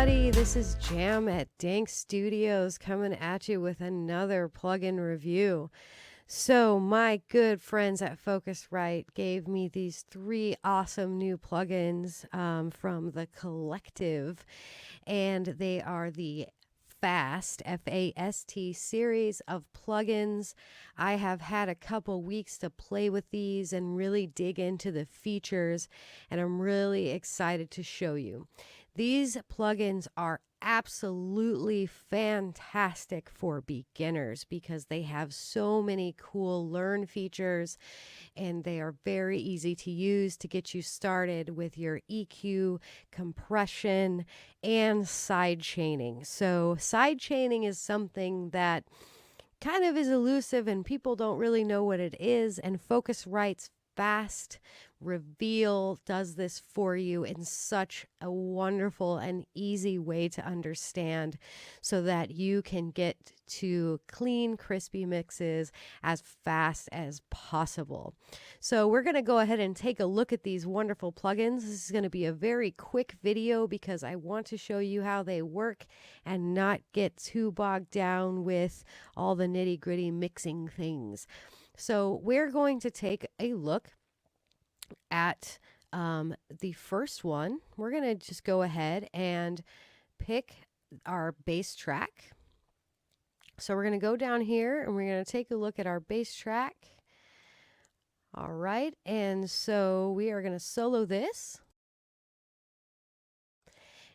everybody, this is Jam at Denk Studios coming at you with another plugin review. So my good friends at Focusrite gave me these 3 awesome new plugins from the collective, and they are the FAST, F-A-S-T series of plugins. I have had a couple weeks to play with these and really dig into the features, and I'm really excited to show you. These plugins are absolutely fantastic for beginners because they have so many cool learn features, and they are very easy to use to get you started with your EQ, compression, and side chaining. So side chaining is something that kind of is elusive and people don't really know what it is, and Focusrite's Fast Reveal does this for you in such a wonderful and easy way to understand so that you can get to clean, crispy mixes as fast as possible. So we're going to go ahead and take a look at these wonderful plugins. This is going to be a very quick video because I want to show you how they work and not get too bogged down with all the nitty-gritty mixing things. So we're going to take a look at the first one. We're going to just go ahead and pick our bass track. So we're going to go down here and we're going to take a look at our bass track. All right, and so we are going to solo this.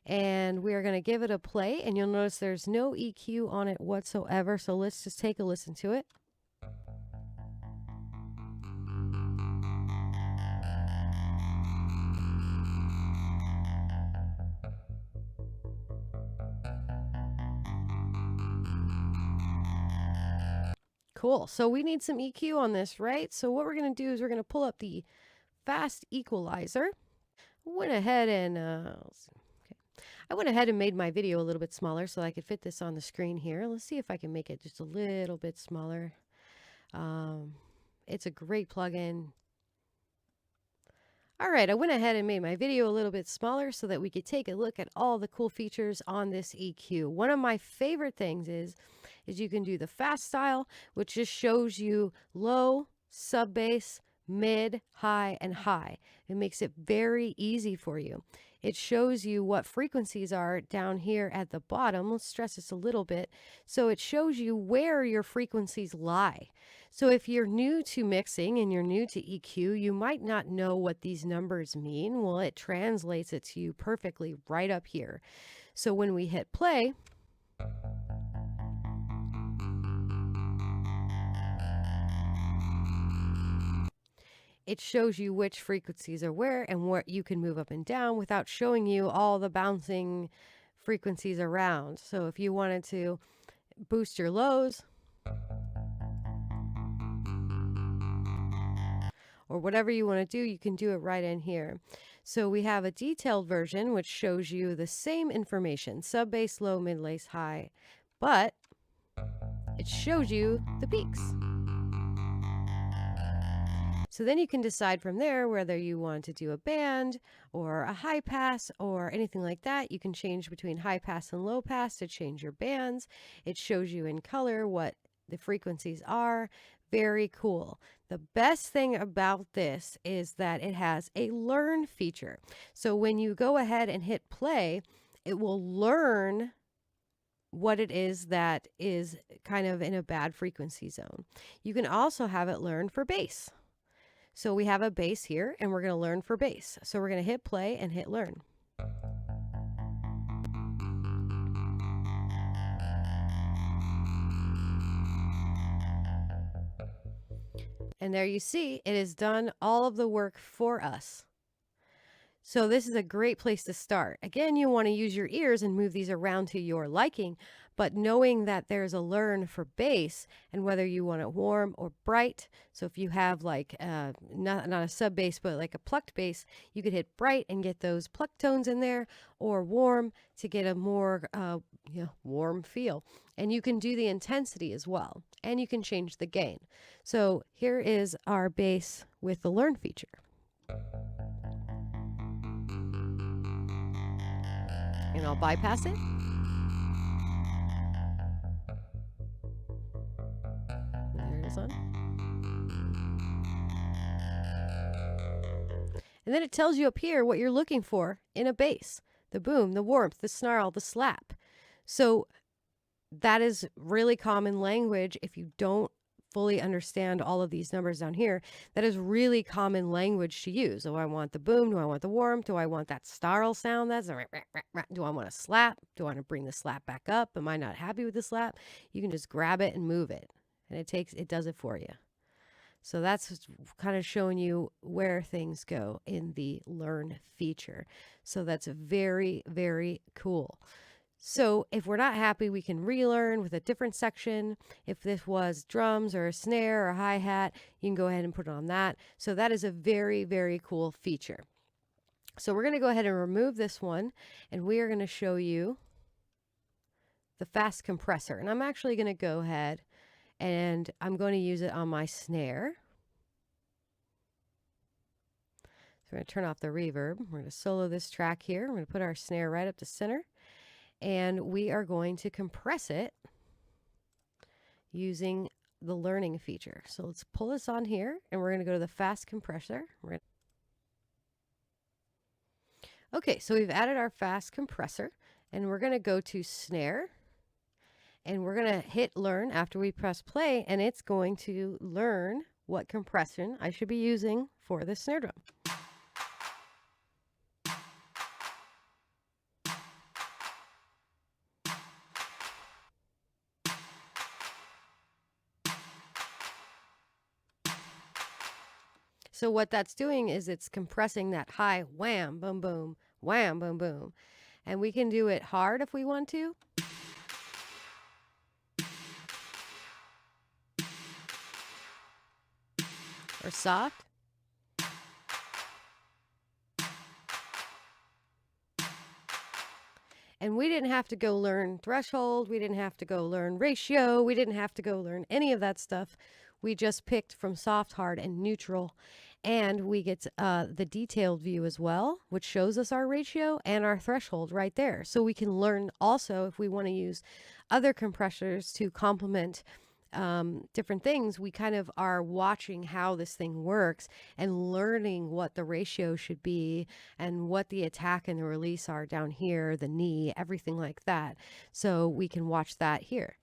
And we are going to give it a play, and you'll notice there's no EQ on it whatsoever. So let's just take a listen to it. Cool. So we need some EQ on this, right? So what we're going to do is we're going to pull up the Fast Equaliser. Went ahead and I went ahead and made my video a little bit smaller so I could fit this on the screen here. Let's see if I can make it just a little bit smaller. It's a great plugin. All right, I went ahead and made my video a little bit smaller so that we could take a look at all the cool features on this EQ. One of my favorite things is you can do the fast style, which just shows you low, sub bass, mid, high, and high. It makes it very easy for you. It shows you what frequencies are down here at the bottom. Let's stress this a little bit. So it shows you where your frequencies lie. So if you're new to mixing and you're new to EQ, you might not know what these numbers mean. Well, it translates it to you perfectly right up here. So when we hit play, it shows you which frequencies are where and what you can move up and down without showing you all the bouncing frequencies around. So if you wanted to boost your lows or whatever you want to do, you can do it right in here. So we have a detailed version which shows you the same information, sub bass, low, mid, bass, high, but it shows you the peaks. So then you can decide from there whether you want to do a band or a high pass or anything like that. You can change between high pass and low pass to change your bands. It shows you in color what the frequencies are. Very cool. The best thing about this is that it has a learn feature. So when you go ahead and hit play, it will learn what it is that is kind of in a bad frequency zone. You can also have it learn for bass. So we have a bass here and we're going to learn for bass. So we're going to hit play and hit learn. And there you see, it has done all of the work for us. So this is a great place to start. Again, you want to use your ears and move these around to your liking, but knowing that there's a learn for bass and whether you want it warm or bright. So if you have like not a sub bass, but like a plucked bass, you could hit bright and get those plucked tones in there, or warm to get a more warm feel. And you can do the intensity as well, and you can change the gain. So here is our bass with the learn feature. And I'll bypass it. There it is on. And then it tells you up here what you're looking for in a bass. The boom, the warmth, the snarl, the slap. So that is really common language. If you don't fully understand all of these numbers down here, that is really common language to use. Do I want the boom? Do I want the warmth? Do I want that snarl sound? Do I want a slap? Do I want to bring the slap back up? Am I not happy with the slap? You can just grab it and move it. And it does it for you. So that's kind of showing you where things go in the learn feature. So that's very, very cool. So if we're not happy, we can relearn with a different section. If this was drums or a snare or a hi-hat, you can go ahead and put it on that. So that is a very, very cool feature. So we're going to go ahead and remove this one, and we are going to show you the fast compressor. And I'm actually going to go ahead and I'm going to use it on my snare. So we're going to turn off the reverb. We're going to solo this track here. We're going to put our snare right up to center. And we are going to compress it using the learning feature. So let's pull this on here, and we're going to go to the fast compressor. Okay, so we've added our fast compressor, and we're going to go to snare, and we're going to hit learn after we press play, and it's going to learn what compression I should be using for the snare drum. So what that's doing is it's compressing that high wham, boom, boom, wham, boom, boom. And we can do it hard if we want to. Or soft. And we didn't have to go learn threshold. We didn't have to go learn ratio. We didn't have to go learn any of that stuff. We just picked from soft, hard, and neutral. And we get the detailed view as well, which shows us our ratio and our threshold right there. So we can learn also if we want to use other compressors to complement different things. We kind of are watching how this thing works and learning what the ratio should be and what the attack and the release are down here, the knee, everything like that. So we can watch that here.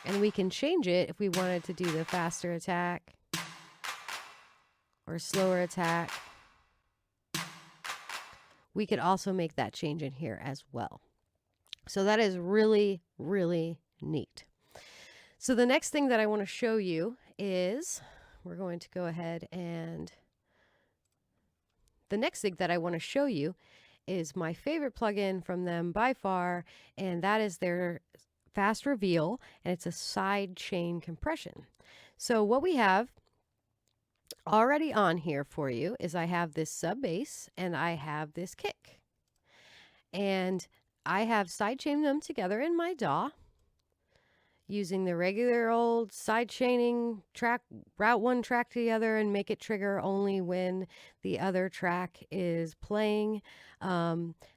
And we can change it if we wanted to do the faster attack or slower attack. We could also make that change in here as well. So that is really, really neat. So the next thing that I want to show you is we're going to go ahead and the next thing that I want to show you is my favorite plugin from them by far, and that is their Fast Reveal, and it's a Sidechain Compression. So what we have already on here for you is I have this sub bass and I have this kick. And I have sidechained them together in my DAW using the regular old sidechaining track, route one track together and make it trigger only when the other track is playing.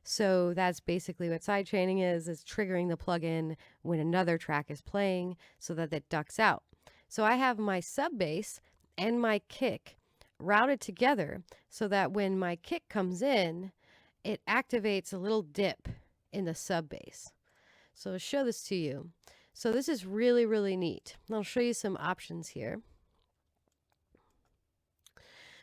So that's basically what sidechaining is triggering the plugin when another track is playing so that it ducks out. So I have my sub bass and my kick routed together so that when my kick comes in, it activates a little dip in the sub bass. So I'll show this to you. So this is really, really neat. I'll show you some options here.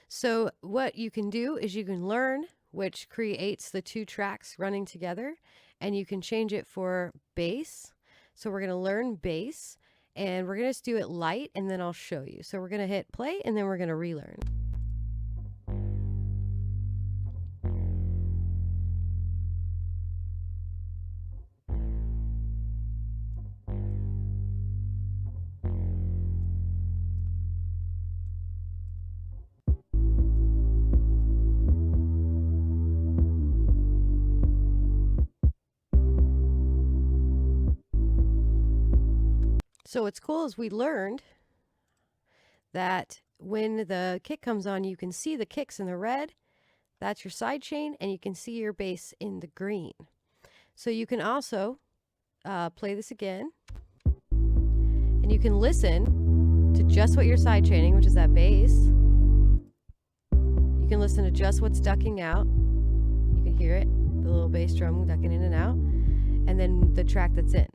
So what you can do is you can learn, which creates the two tracks running together, and you can change it for bass. So we're going to learn bass, and we're going to just do it light, and then I'll show you. So we're going to hit play, and then we're going to relearn. So what's cool is we learned that when the kick comes on, you can see the kicks in the red That's your sidechain, and you can see your bass in the green. So you can also play this again, and you can listen to just what you're sidechaining, which is that bass. You can listen to just what's ducking out. You can hear it, the little bass drum ducking in and out, and then the track that's in.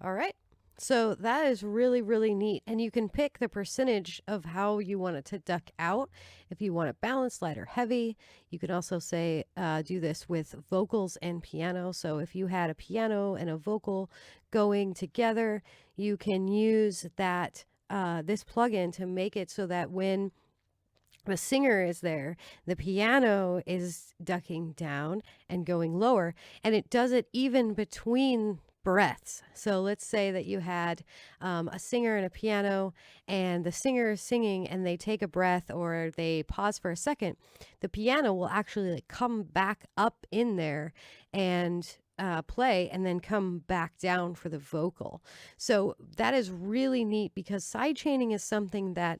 All right. So that is really, really neat. And you can pick the percentage of how you want it to duck out. If you want it balanced, light, or heavy. You can also say, do this with vocals and piano. So if you had a piano and a vocal going together, you can use that this plugin to make it so that when the singer is there, the piano is ducking down and going lower, and it does it even between breaths. So let's say that you had a singer and a piano, and the singer is singing and they take a breath or they pause for a second. The piano will actually like come back up in there and play, and then come back down for the vocal. So that is really neat, because sidechaining is something that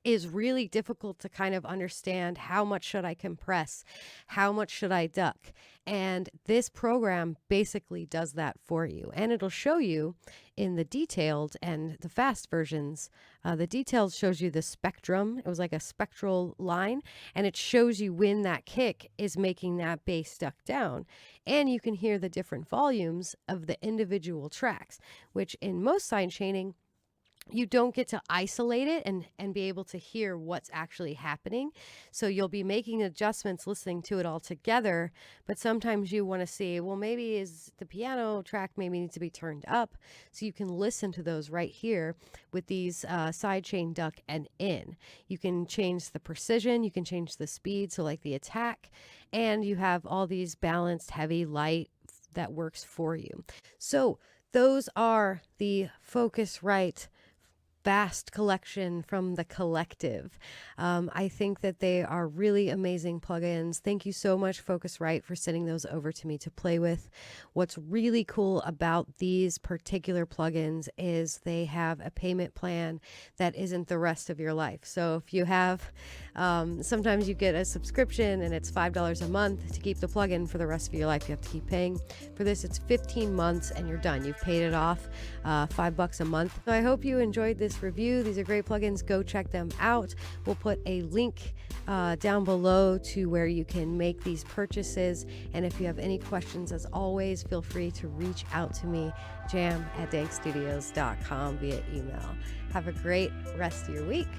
is really difficult to kind of understand. How much should I compress? How much should I duck? And this program basically does that for you. And it'll show you in the detailed and the fast versions. The detailed shows you the spectrum. It was like a spectral line, and it shows you when that kick is making that bass duck down. And you can hear the different volumes of the individual tracks, which in most sidechaining, you don't get to isolate it and be able to hear what's actually happening. So you'll be making adjustments listening to it all together, but sometimes you want to see, well, maybe is the piano track maybe needs to be turned up. So you can listen to those right here with these sidechain duck and in. You can change the precision, you can change the speed, so like the attack, and you have all these balanced, heavy, light that works for you. So those are the Focusrite Fast collection from the Collective. I think that they are really amazing plugins. Thank you so much, Focusrite, for sending those over to me to play with. What's really cool about these particular plugins is they have a payment plan that isn't the rest of your life. So if you have, sometimes you get a subscription and it's $5 a month to keep the plugin for the rest of your life. You have to keep paying. For this, it's 15 months and you're done. You've paid it off, $5 a month. So I hope you enjoyed this review. These are great plugins. Go check them out. We'll put a link down below to where you can make these purchases. And if you have any questions, as always, feel free to reach out to me, jam@dankstudios.com, via email. Have a great rest of your week.